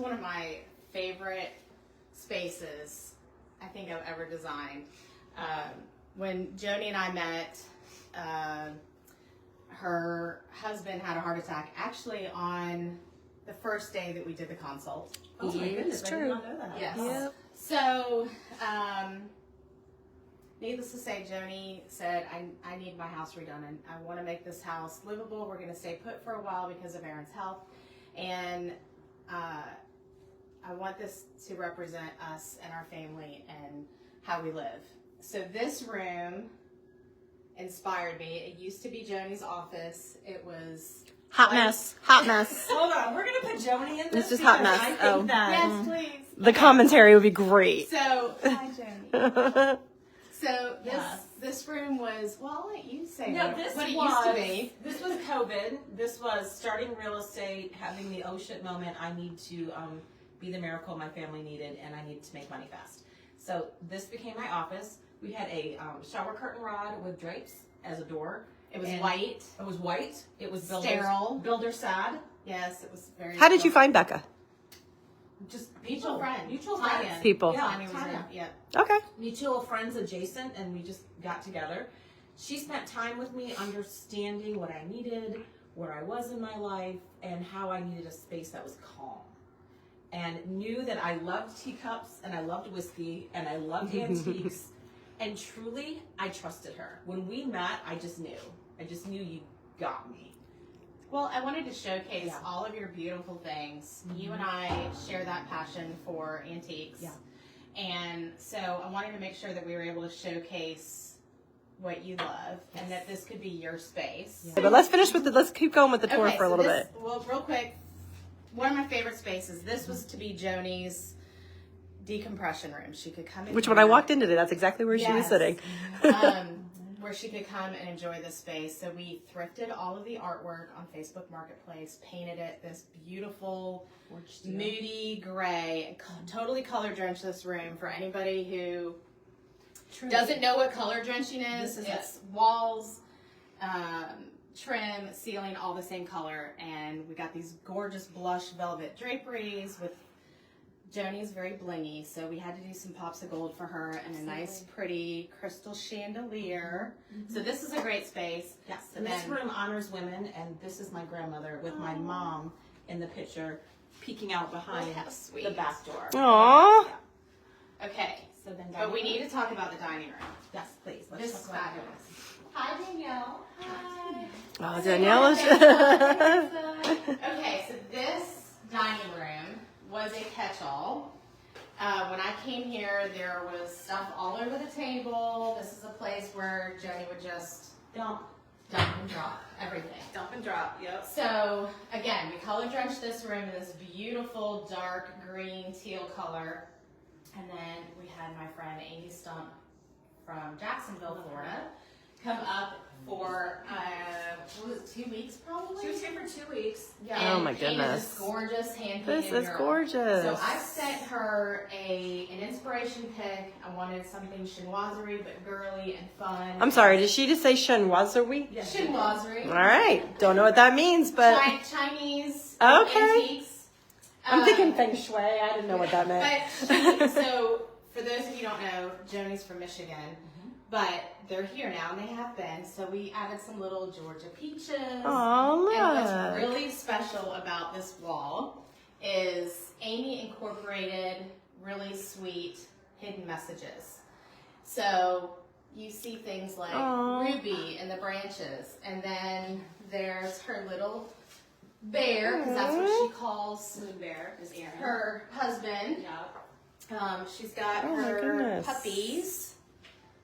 one of my favorite spaces I think I've ever designed. When Joni and I met, her husband had a heart attack actually on the first day that we did the consult. Oh my goodness, I did not know that. Yes. Yep. So, needless to say, Joni said, I need my house redone, and I want to make this house livable. We're going to stay put for a while because of Aaron's health, and I want this to represent us and our family and how we live. So this room inspired me. It used to be Joni's office. It was Hot mess. Hot mess. Hold on, we're gonna put Joni in this. It's just hot because mess. I think Oh. that. yes, please. The commentary would be great. So hi, Joni. So Yes. this room was, well, I'll let you say No, what this it was, used to be. This was COVID. This was starting real estate, having the oh shit moment. I need to be the miracle my family needed, and I needed to make money fast. So this became my office. We had a shower curtain rod with drapes as a door. It was And white. It was white. It was Sterile. builder sad. Yes, it was very. How did you find Bekka? Just Mutual friend. Mutual Tanya. friends. People. Yeah, Tanya was Tanya. in. Yeah. Okay. Mutual friends adjacent, and we just got together. She spent time with me understanding what I needed, where I was in my life, and how I needed a space that was calm. And knew that I loved teacups, and I loved whiskey, and I loved antiques. And truly, I trusted her. When we met, I just knew. I just knew you got me. Well, I wanted to showcase Yeah. all of your beautiful things. You and I share that passion for antiques. Yeah. And so I wanted to make sure that we were able to showcase what you love and that this could be your space. Yeah. But let's finish with let's keep going with the tour Okay, for a so little this- bit. Well, real quick, one of my favorite spaces. This was to be Joni's decompression room. She could come in. Which here. when I walked into today, that's exactly where she was Yes. sitting. Where she could come and enjoy the space. So we thrifted all of the artwork on Facebook Marketplace, painted it this beautiful, moody gray, and totally color drenched this room. For anybody who doesn't know what color drenching is, This is it's walls, trim, ceiling, all the same color. And we got these gorgeous blush velvet draperies with Joni's very blingy, so we had to do some pops of gold for her and a nice, pretty crystal chandelier. So this is a great space. Yes, and this room honors women, and this is my grandmother with my mom in the picture, peeking out behind how sweet. the back door. Aww. Okay, So then, but we need to talk about the dining room. Yes, please. Let's This is talk about fabulous. Hi, Danielle. Hi. Oh, Danielle is. Okay, so this dining room was a catch-all. When I came here, there was stuff all over the table. This is a place where Joni would just Dump and drop everything. and drop, yep. So again, we color drenched this room in this beautiful dark green teal color. And then we had my friend Amy Stump from Jacksonville, Florida, come up for, what was it, 2 weeks probably? She was here for 2 weeks. And Oh my painted goodness. This gorgeous hand This is gorgeous. So I sent her an inspiration pick. I wanted something chinoiserie but girly and fun. I'm sorry, did she just say chinoiserie? Yes. Chinoiserie. All right. Don't know what that means, but Chinese Okay. antiques. I'm thinking feng shui. I didn't know what that meant. But so, for those of you who don't know, Joni's from Michigan, but they're here now, and they have been. So we added some little Georgia peaches. Oh, And what's look. really special about this wall is Amy incorporated really sweet hidden messages. So you see things like Aw. Ruby in the branches, and then there's her little bear, because that's what she calls The bear is Aaron. her husband. Yeah. She's got Oh, my her goodness. puppies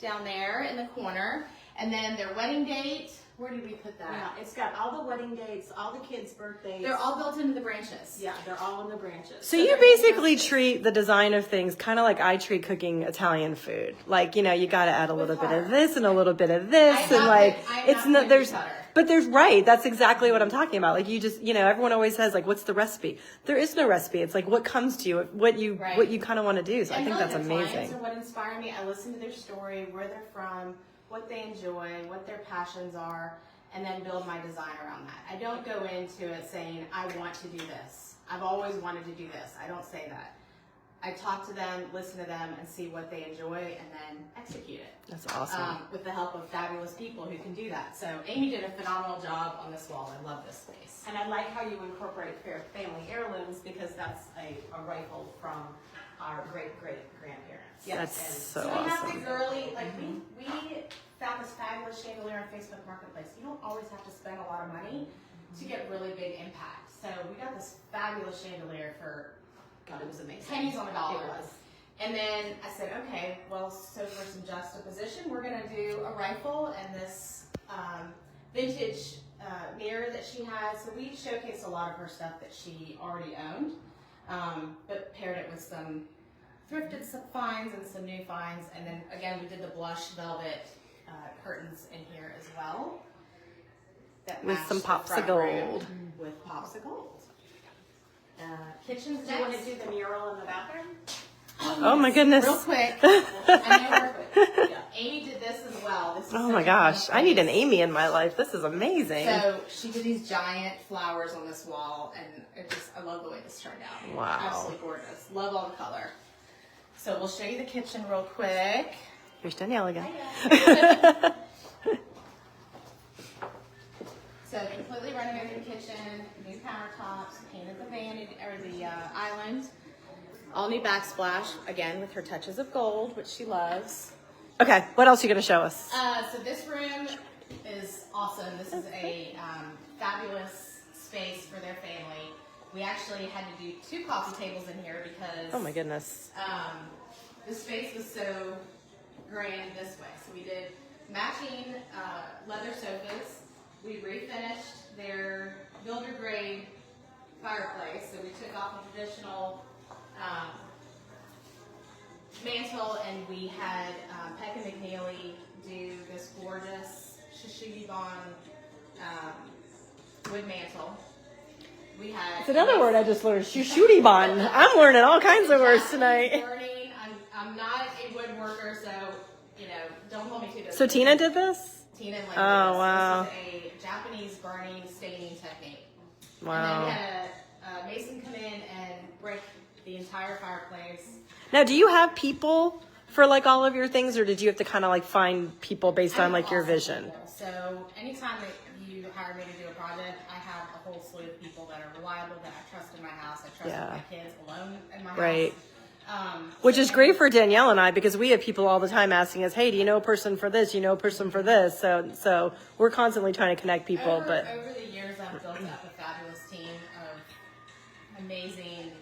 down there in the corner, and then their wedding date. Where did we put that? Yeah, it's got all the wedding dates, all the kids' birthdays. They're all built into the branches. Yeah, they're all in the branches. So you basically treat the design of things kind of like I treat cooking Italian food. Like, you know, you got to add a little bit of this and a little bit of this, I'm and not like good- I'm it's not not cookie there's. cutter. But there's right. That's exactly what I'm talking about. Like you just, you know, everyone always says like, what's the recipe? There is no recipe. It's like what comes to you, what you kind of want to do. So I think really that's the amazing. clients are what inspire me. I listen to their story, where they're from, what they enjoy, what their passions are, and then build my design around that. I don't go into it saying, I want to do this. I've always wanted to do this. I don't say that. I talk to them, listen to them, and see what they enjoy, and then execute it. That's awesome. With the help of fabulous people who can do that. So Amy did a phenomenal job on this wall. I love this space. And I like how you incorporate family heirlooms, because that's a rifle from our great-great-grandparents. That's And so we have awesome. the girly, like we found this fabulous chandelier on Facebook Marketplace. You don't always have to spend a lot of money to get really big impact. So we got this fabulous chandelier for God, it was amazing. pennies on the dollar. It was. And then I said, okay, well, so for some juxtaposition, we're gonna do a rifle and this vintage mirror that she has. So we showcased a lot of her stuff that she already owned, but paired it with some thrifted finds and some new finds. And then again, we did the blush velvet curtains in here as well. That With matched some the pops of front room gold. With pops of gold. Kitchen's Do you want to next. do the mural in the bathroom? Oh my goodness. Real quick. I know Amy did this as well. This is Oh such my a gosh. fun I need an place. Amy in my life. This is amazing. So she did these giant flowers on this wall, and I love the way this turned out. Wow. Absolutely gorgeous. Love all the color. So we'll show you the kitchen real quick. Here's Danielle again. So completely renovated the kitchen, new countertops, painted the vanity or the island. All new backsplash, again with her touches of gold, which she loves. Okay, what else are you going to show us? So this room is awesome. This is a fabulous space for their family. We actually had to do 2 coffee tables in here because Oh my goodness. the space was so grand this way. So we did matching leather sofas. We refinished their builder grade fireplace. So we took off the traditional mantle, and we had Bekka McNeely do this gorgeous Shishugi Bond wood mantle. We had It's another word I just learned. Shooty bun. I'm learning all kinds of words tonight. Burning. I'm not a woodworker, so don't hold me to this. So Tina did this? Tina and Lynn. Oh, did this. wow. This is a Japanese burning staining technique. And then Wow. we had a mason come in and break the entire fireplace. Now, do you have people for like all of your things, or did you have to kind of like find people based on like your Awesome vision? people. So anytime that you hire me to do a project, I have a whole slew of people that are reliable, that I trust in my house. I trust Yeah. my kids alone in my Right. house. Which is great for Danielle and I, because we have people all the time asking us, "Hey, do you know a person for this? You know a person for this?" So we're constantly trying to connect people. Over But the years, I've built up a fabulous team of amazing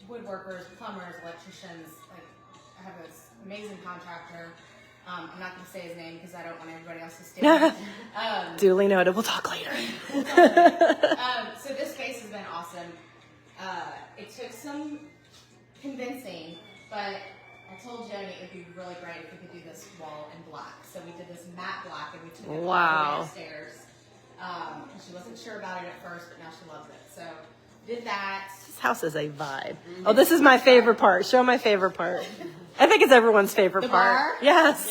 woodworkers, plumbers, electricians. Like I have this amazing contractor. I'm not going to say his name because I don't want everybody else to steal. duly noted. We'll talk later. So this space has been awesome. It took some convincing, but I told Jenny it would be really great if we could do this wall in black. So we did this matte black, and we took it all the Wow. way upstairs. And she wasn't sure about it at first, but now she loves it. So did that. This house is a vibe. Oh, this is my favorite part. Show my favorite part. I think it's everyone's favorite The part. bar? Yes.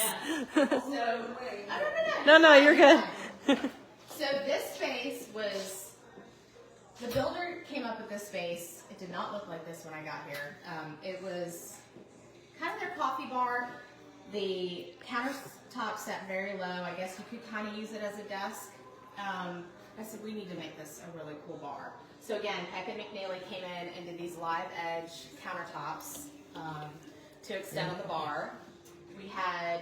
So No, you're good. So this space was, the builder came up with this space. It did not look like this when I got here. It was kind of their coffee bar. The countertop sat very low. I guess you could kind of use it as a desk. I said, we need to make this a really cool bar. So again, Bekka McNeely came in and did these live edge countertops to extend on the bar. We had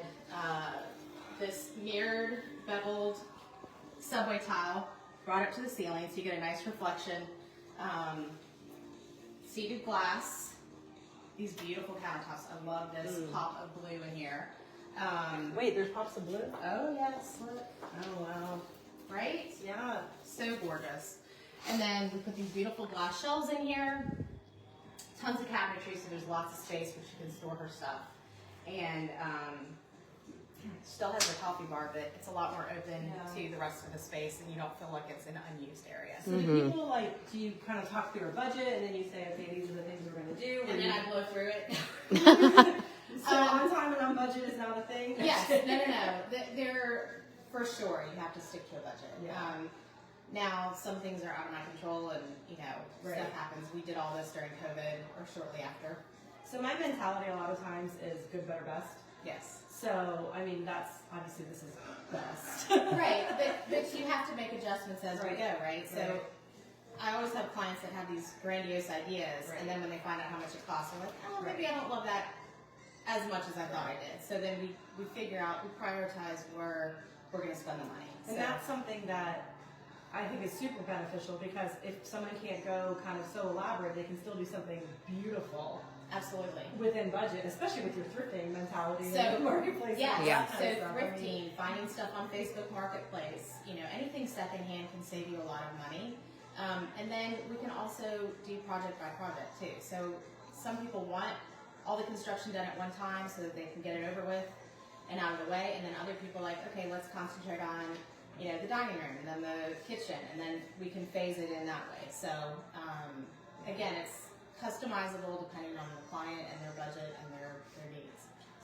this mirrored, beveled subway tile brought up to the ceiling so you get a nice reflection. Seated glass. These beautiful countertops. I love this pop of blue in here. Wait, there's pops of blue? Oh yes, look. Oh, wow. Right? Yeah. So gorgeous. And then we put these beautiful glass shelves in here. Tons of cabinetry, so there's lots of space where she can store her stuff. And still has a coffee bar, but it's a lot more open to the rest of the space, and you don't feel like it's an unused area. So do people do you kind of talk through a budget, and then you say, okay, these are the things we're going to do? And then I blow through it. So on time and on budget is not a thing? Yes, no. They're, for sure, you have to stick to a budget. Yeah. Now, some things are out of my control and, Right. stuff happens. We did all this during COVID or shortly after. So my mentality a lot of times is good, better, best. Yes. So, I mean, that's, obviously this is best. Right, but you have to make adjustments as we Right. go, right? So Right. I always have clients that have these grandiose ideas, Right. and then when they find out how much it costs, they're like, oh, maybe Right. I don't love that as much as I thought I did. So then we figure out, we prioritize where we're going to spend the money. And So- that's something that I think is super beneficial, because if someone can't go kind of so elaborate, they can still do something beautiful Absolutely. within budget, especially with your thrifting mentality So, in the marketplace. Yeah, and Yeah. that so kind of stuff. I mean, thrifting, finding stuff on Facebook Marketplace, anything secondhand can save you a lot of money. And then we can also do project by project too. So some people want all the construction done at one time so that they can get it over with and out of the way. And then other people are like, okay, let's concentrate on, the dining room and then the kitchen, and then we can phase it in that way. So again, it's customizable depending on the client and their budget and